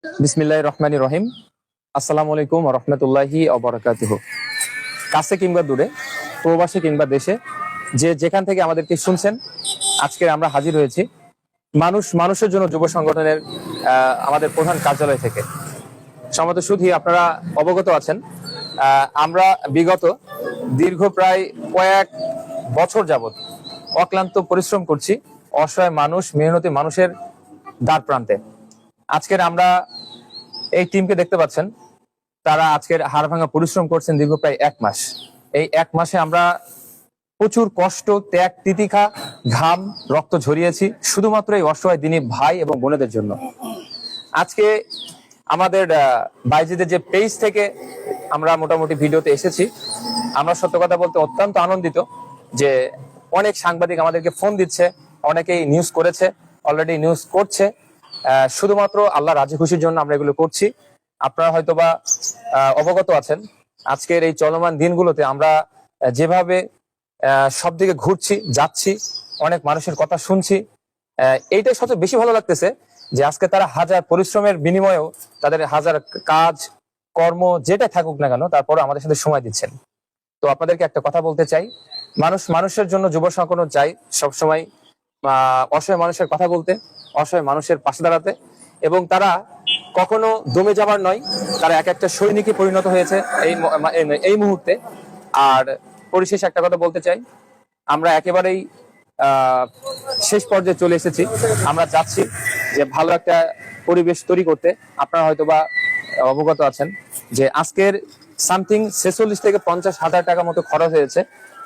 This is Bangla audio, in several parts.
বিসমিল্লাহির রহমানির রহিম। আসসালামু আলাইকুম ওয়া রাহমাতুল্লাহি ওয়া বারাকাতুহু। কাছে কিংবা দূরে, প্রবাসী কিংবা দেশে, যে যেখান থেকে আমাদেরকে শুনছেন, আজকে আমরা হাজির হয়েছি মানুষ মানুষের জন্য যুব সংগঠনের আমাদের প্রধান কার্যালয় থেকে। সম্মানিত সুধী, আপনারা অবগত আছেন, আমরা বিগত দীর্ঘ প্রায় কয়েক বছর যাবত অক্লান্ত পরিশ্রম করছি অসহায় মানুষ, মেহনতি মানুষের দ্বার প্রান্তে। আজকের আমরা এই টিমকে দেখতে পাচ্ছেন, তারা আজকের হাড় ভাঙা পরিশ্রম করছেন দীর্ঘ প্রায় 1 মাস। এই 1 মাসে আমরা প্রচুর কষ্ট, ত্যাগ, তিতিক্ষা, ঘাম, রক্ত ঝরিয়েছি শুধুমাত্র এই অসহায় দিনী ভাই এবং বোনেদের জন্য। আজকে আমাদের বাইজিদের যে পেজ থেকে আমরা মোটামুটি ভিডিওতে এসেছি, আমরা সত্য কথা বলতে অত্যন্ত আনন্দিত যে অনেক সাংবাদিক আমাদেরকে ফোন দিচ্ছে, অনেকেই নিউজ করেছে, অলরেডি নিউজ করছে। শুধুমাত্র আল্লাহ রাজি খুশির জন্য আমরা এগুলো করছি। আপনারা হয়তোবা অবগত আছেন, আজকের এই চলমান দিনগুলোতে আমরা যেভাবে সব দিকে ঘুরছি, যাচ্ছি, অনেক মানুষের কথা শুনছি, এইটাই সবচেয়ে বেশি ভালো লাগতেছে যে আজকে তারা হাজার পরিশ্রমের বিনিময়েও তাদের হাজার কাজ কর্ম যেটা থাকুক না কেন, তারপরে আমাদের সাথে সময় দিচ্ছেন। তো আপনাদেরকে একটা কথা বলতে চাই, মানুষ মানুষের জন্য যুব সংগঠন চাই সবসময় অসহায় মানুষের কথা বলতে, অসহায় মানুষের পাশে দাঁড়াতে, এবং তারা কখনো দমে যাবার নয়, তারা এক একটা সৈনিকে পরিণত হয়েছে এই মুহূর্তে। আর পরিশেষে একটা কথা বলতে চাই, আমরা একেবারেই শেষ পর্যায়ে চলে এসেছি। আমরা চাচ্ছি যে ভালো একটা পরিবেশ তৈরি করতে। আপনারা হয়তোবা অবগত আছেন যে আজকের সামথিং 46 থেকে 50 হাজার টাকা মতো খরচ হয়েছে।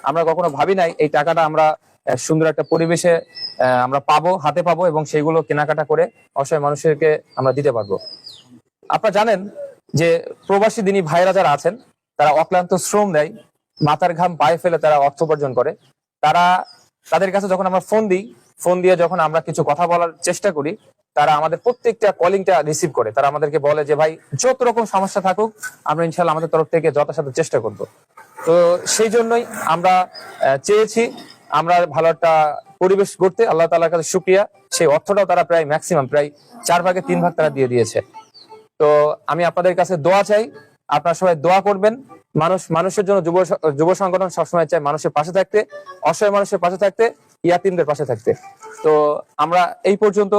আমরা কখনো ভাবি নাই এই টাকাটা আমরা সুন্দর একটা পরিবেশে আমরা হাতে পাবো এবং সেইগুলো কেনাকাটা করে অসহায় মানুষদেরকে আমরা দিতে পারবো। আপনারা জানেন যে প্রবাসী দিনী ভাইরা যারা আছেন, তারা অক্লান্ত শ্রম দেয়, মাথার ঘাম পায়ে ফেলে তারা অর্থ উপার্জন করে। তাদের কাছে যখন আমরা ফোন দিয়ে যখন আমরা কিছু কথা বলার চেষ্টা করি, তারা আমাদের প্রত্যেকটা কলিংটা রিসিভ করে। তারা আমাদেরকে বলে যে ভাই, যত রকম সমস্যা থাকুক আমরা ইনশাল্লাহ আমাদের তরফ থেকে যথাসাধ্য চেষ্টা করব। তো সেই জন্যই আমরা চেয়েছি আমরা ভালো একটা পরিবেশ করতে। আল্লাহ তাআলার কাছে শুকরিয়া, সেই অর্থটাও তারা প্রায় ম্যাক্সিমাম প্রায় 4 ভাগে 3 ভাগ তারা দিয়ে দিয়েছে। তো আমি আপনাদের কাছে দোয়া চাই, আপনারা সবাই দোয়া করবেন। মানুষের জন্য যুব সংগঠন সবসময় চায় মানুষের পাশে থাকতে, অসহায় মানুষের পাশে থাকতে, ইয়াতিমদের পাশে থাকতে। তো আমরা এই পর্যন্ত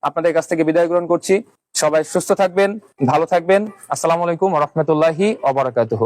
আপনাদের কাছ থেকে বিদায় গ্রহণ করছি। সবাই সুস্থ থাকবেন, ভালো থাকবেন। আসসালামু আলাইকুম ওয়া রাহমাতুল্লাহি ওয়া বারাকাতুহু।